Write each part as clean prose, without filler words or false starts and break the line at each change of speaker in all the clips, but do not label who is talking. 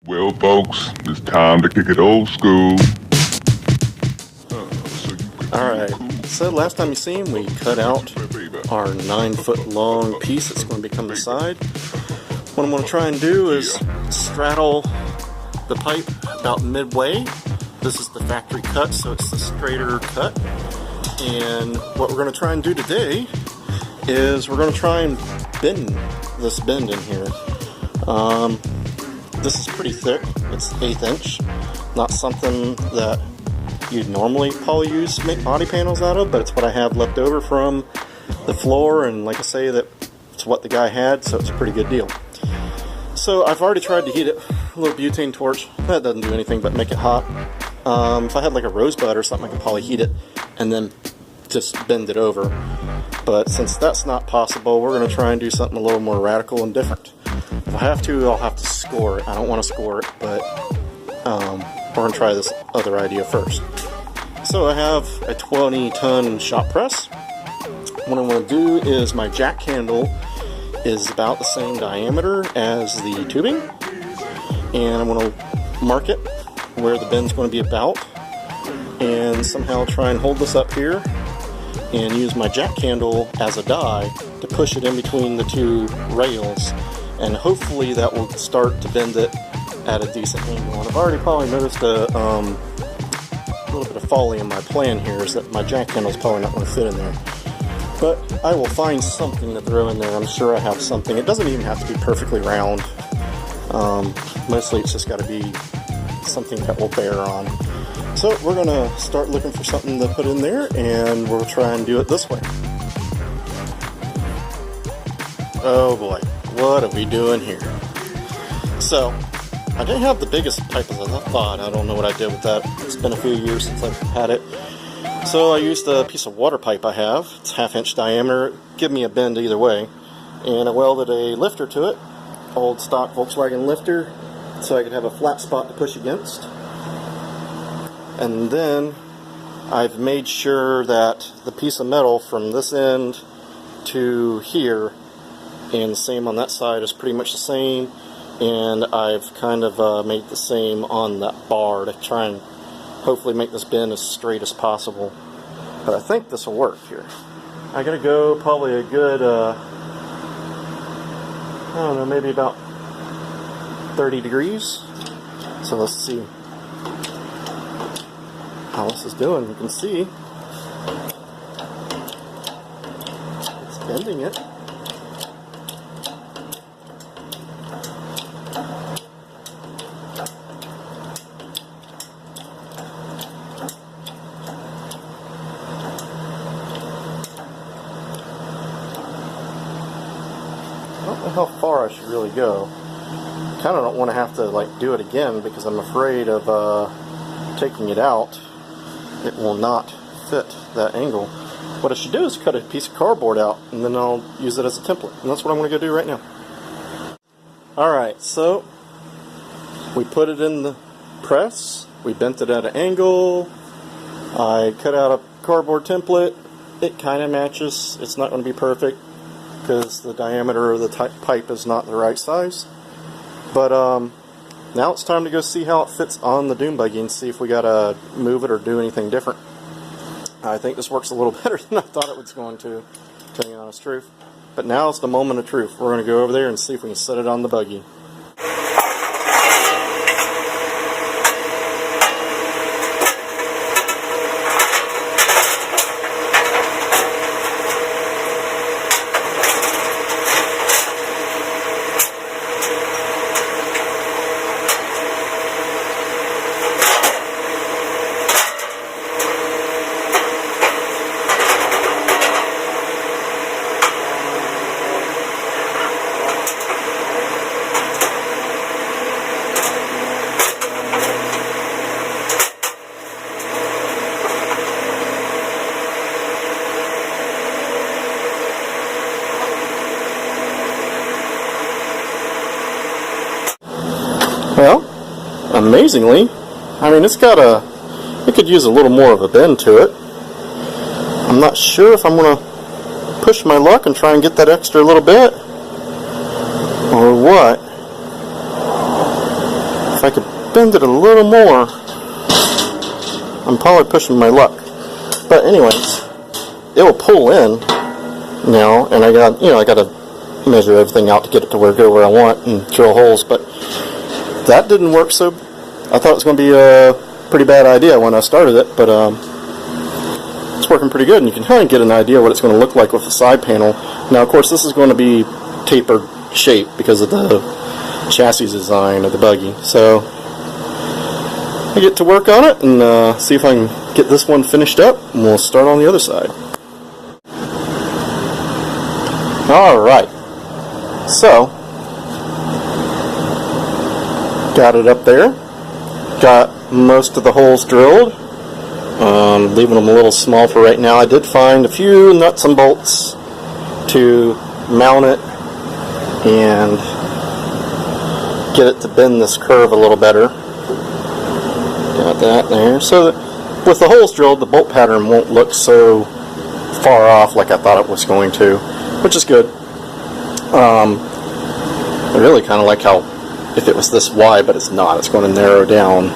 Well, folks, it's time to kick it old school.
Alright, so last time you seen, we cut out our 9-foot long piece that's going to become the side. What I'm going to try and do is straddle the pipe about midway. This is the factory cut, so it's the straighter cut. And what we're going to try and do today is we're going to try and bend this bend in here. This is pretty thick. It's 1/8 inch. Not something that you'd normally probably use to make body panels out of, but it's what I have left over from the floor, and like I say, that it's what the guy had, so it's a pretty good deal. So I've already tried to heat it. A little butane torch. That doesn't do anything but make it hot. If I had like a rosebud or something, I could probably heat it and then just bend it over. But since that's not possible, we're going to try and do something a little more radical and different. If I have to, I'll have to score it. I don't want to score it, but we're going to try this other idea first. So I have a 20-ton shop press. What I'm going to do is my jack handle is about the same diameter as the tubing, and I'm going to mark it where the bend's going to be about, and somehow try and hold this up here and use my jack handle as a die to push it in between the two rails, and hopefully that will start to bend it at a decent angle. And I've already probably noticed a little bit of folly in my plan here, is that my jack handle is probably not going to fit in there. But I will find something to throw in there. I'm sure I have something. It doesn't even have to be perfectly round. Mostly it's just got to be something that will bear on. So we're going to start looking for something to put in there, and we'll try and do it this way. Oh boy, what are we doing here? So, I didn't have the biggest pipe as I thought. I don't know what I did with that. It's been a few years since I've had it. So I used a piece of water pipe I have. It's 1/2 inch diameter. Give me a bend either way. And I welded a lifter to it. Old stock Volkswagen lifter. So I could have a flat spot to push against. And then I've made sure that the piece of metal from this end to here, and the same on that side, is pretty much the same. And I've kind of made the same on that bar to try and hopefully make this bend as straight as possible. But I think this will work here. I gotta go probably a good, I don't know, maybe about 30 degrees. So let's see how this is doing. You can see it's bending it. I don't know how far I should really go. Kind of don't want to have to like do it again, because I'm afraid of taking it out. It will not fit that angle. What I should do is cut a piece of cardboard out, and then I'll use it as a template. And that's what I'm going to go do right now. Alright, so we put it in the press. We bent it at an angle. I cut out a cardboard template. It kind of matches. It's not going to be perfect because the diameter of the pipe is not the right size. But now it's time to go see how it fits on the dune buggy and see if we gotta move it or do anything different. I think this works a little better than I thought it was going to, tell you the honest truth. But now it's the moment of truth. We're going to go over there and see if we can set it on the buggy. Well, amazingly, I mean, it could use a little more of a bend to it. I'm not sure if I'm going to push my luck and try and get that extra little bit, or what. if I could bend it a little more. I'm probably pushing my luck. But anyways, it will pull in now, and I got to measure everything out to get it to go where I want and drill holes. But that didn't work, so I thought it was going to be a pretty bad idea when I started it. But it's working pretty good, and you can kind of get an idea what it's going to look like with the side panel. Now, of course, this is going to be tapered shape because of the chassis design of the buggy. So I get to work on it and see if I can get this one finished up, and we'll start on the other side. Alright, so got it up there, got most of the holes drilled, leaving them a little small for right now. I did find a few nuts and bolts to mount it and get it to bend this curve a little better. Got that there. So that with the holes drilled, the bolt pattern won't look so far off like I thought it was going to, which is good. I really kind of like how if it was this wide, but it's not, it's going to narrow down.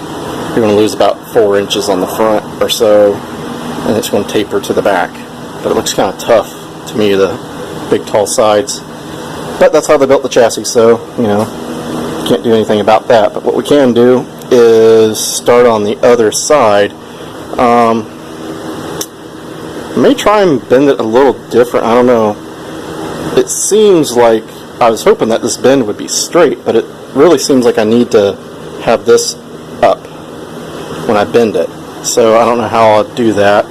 You're going to lose about 4 inches on the front or so, and it's going to taper to the back. But it looks kind of tough to me, the big tall sides. But that's how they built the chassis, so, can't do anything about that. But what we can do is start on the other side. I may try and bend it a little different, I don't know. It seems like, I was hoping that this bend would be straight, but it really seems like I need to have this up when I bend it. So I don't know how I'll do that.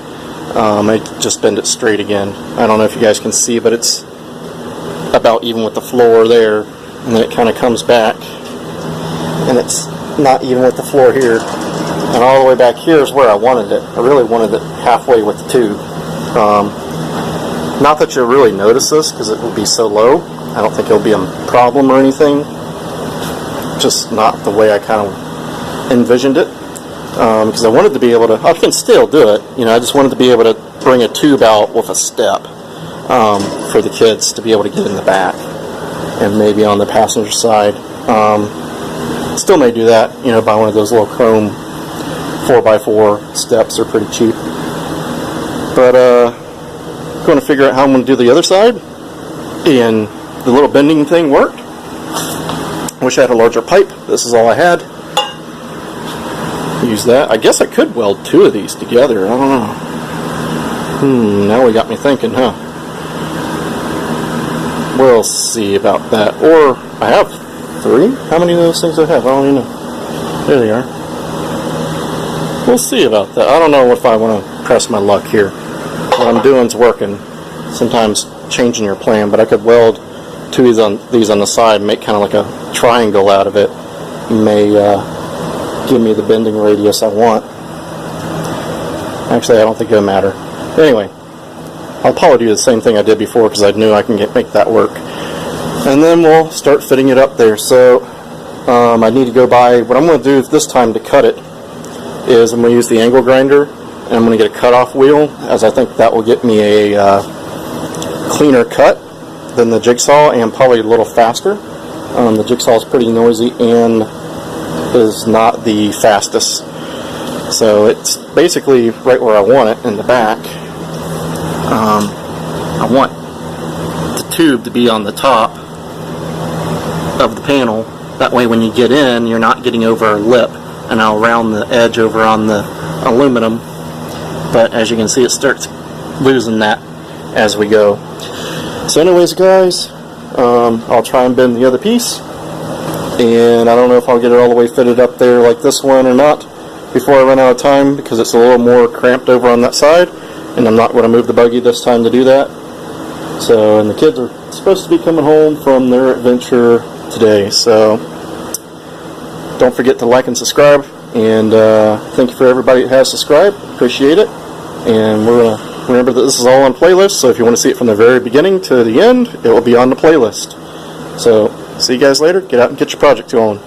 I just bend it straight again. I don't know if you guys can see, but it's about even with the floor there, and then it kind of comes back, and it's not even with the floor here, and all the way back here is where I wanted it. I really wanted it halfway with the tube. Not that you'll really notice this because it will be so low. I don't think it'll be a problem or anything, just not the way I kind of envisioned it, because I wanted to be able to, I can still do it, I just wanted to be able to bring a tube out with a step for the kids to be able to get in the back and maybe on the passenger side. Still may do that, buy one of those little chrome 4x4 steps. They're pretty cheap. But going to figure out how I'm going to do the other side, and the little bending thing worked. Wish I had a larger pipe. This is all I had. Use that. I guess I could weld 2 of these together. I don't know. Now we got me thinking, huh? We'll see about that. Or I have 3? How many of those things do I have? I don't even know. There they are. We'll see about that. I don't know if I want to press my luck here. What I'm doing is working. Sometimes changing your plan, but I could weld 2 of these on the side and make kind of like a triangle out of it. May give me the bending radius I want. Actually, I don't think it'll matter. Anyway, I'll probably do the same thing I did before because I knew I can make that work. And then we'll start fitting it up there. So I need to go buy, what I'm going to do this time to cut it is I'm going to use the angle grinder, and I'm going to get a cutoff wheel, as I think that will get me a cleaner cut than the jigsaw and probably a little faster. The jigsaw is pretty noisy and is not the fastest. So it's basically right where I want it in the back. I want the tube to be on the top of the panel. That way when you get in, you're not getting over a lip, and I'll round the edge over on the aluminum. But as you can see, it starts losing that as we go. So anyways, guys, I'll try and bend the other piece, and I don't know if I'll get it all the way fitted up there like this one or not before I run out of time, because it's a little more cramped over on that side, and I'm not going to move the buggy this time to do that. So, and the kids are supposed to be coming home from their adventure today, so don't forget to like and subscribe, and thank you for everybody that has subscribed. Appreciate it. And we're going to remember that this is all on playlist, so if you want to see it from the very beginning to the end, it will be on the playlist. So see you guys later. Get out and get your project going.